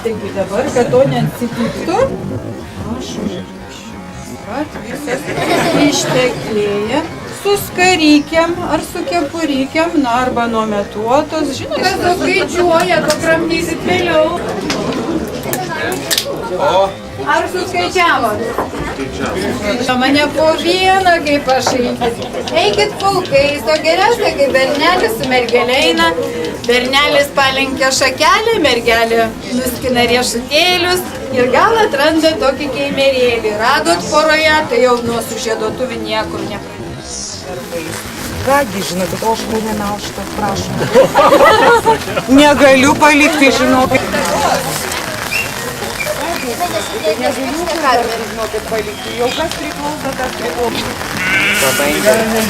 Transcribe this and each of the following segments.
Taigi dabar, kad to neatsitiktų, visas išteklėja su skarykiam ar su kepurikiam, na arba nuometuotos. Žinote, kas skaičiuoja, pakramdysit vėliau. Ar suskaičiavot? Mane po vieną, kaip aš eikit. Eikit pulkais, o geriausia, kai bernelis su mergelė eina. Bernelis palenkia šakelę, mergelė nuskina riešutėlius ir gal atranda tokį keimerėlį. Radot poroje, tai jau nuo sužieduotuvių niekur nepradės. Kągi, žinokit, ožkų nenauštas, prašom. Negaliu palikti, žinokit. Negaliu, žinokit, palikti. Jau kas priklauso, tas priklauso. Labai gerai.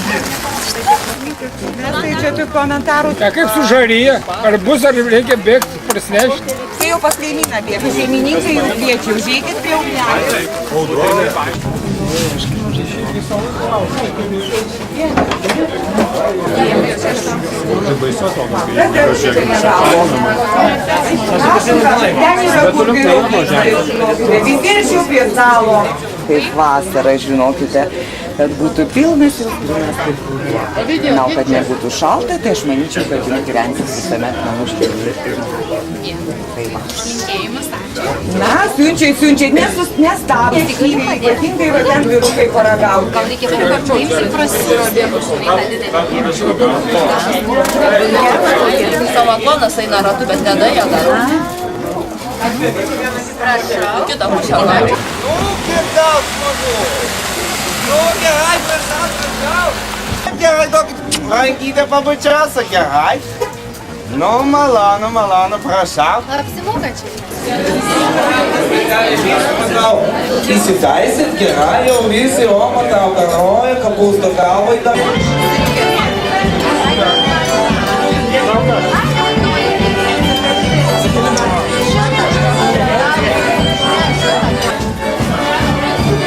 Mes tai čia tik komentarų. Kaip sužaryja? Ar bus, ar reikia bėgti, prasinešti? Tai jau pas kaimyną bėgti. Šeimininkai jau kviečia, užeikit prie ugnelės. Visi iš jų prie stalo. Kaip vasara, žinokite, kad būtų pilnas ir pilnas kaip kūrė. Na, kad nebūtų šalta, tai aš manyčiau, kad jums gyvensit visuomet namų šiltai. Tai va. Na, siunčiai, nestabdykit, ypatingai va ten vyrukai paragauti. Gal reikia kartu imsi prasirobėmus, žinai, tą didelį. Salatonas eina ratu, bet nedaja dar. Prašau, kitą pusę gali. Nu, kiek daug smagu. Nu, gerai, prašau. Gerai, duokit rankytę pabučiausia, gerai. Nu, malonu, prašau. Ar apsimoka čia? Įsitaisit, gerai, jau visi oma tau karoja, kapusto kalvai tau.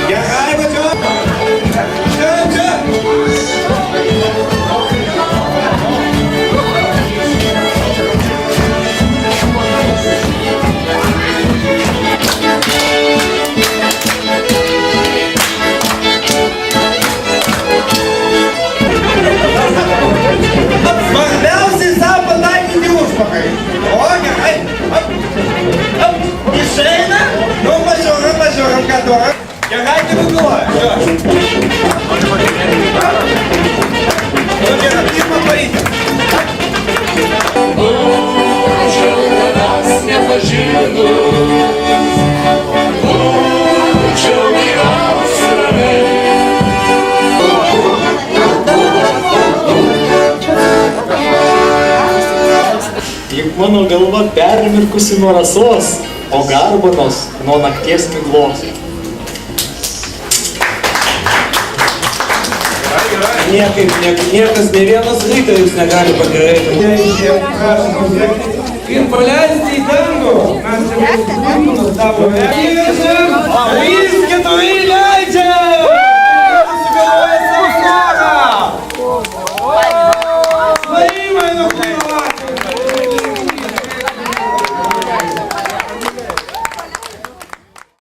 Gerai, važiuoju. Čia. Svarbiausiai savo pataikyti užpakalį. O, gerai. Išeina. Nu, važiuojam, ką duoram. Gerai, tai buduoja. Nu, gerai, pirmą parytę. Būčiau tavęs nepažinų, būčiau gyvenus ramiai. Juk mano galva permirkusi nuo rasos, o garbanos nuo nakties miglos. Niekas, ne vienas rytas negali pagerėti. Ir paleisti į dangų. Mes čia mūsų savo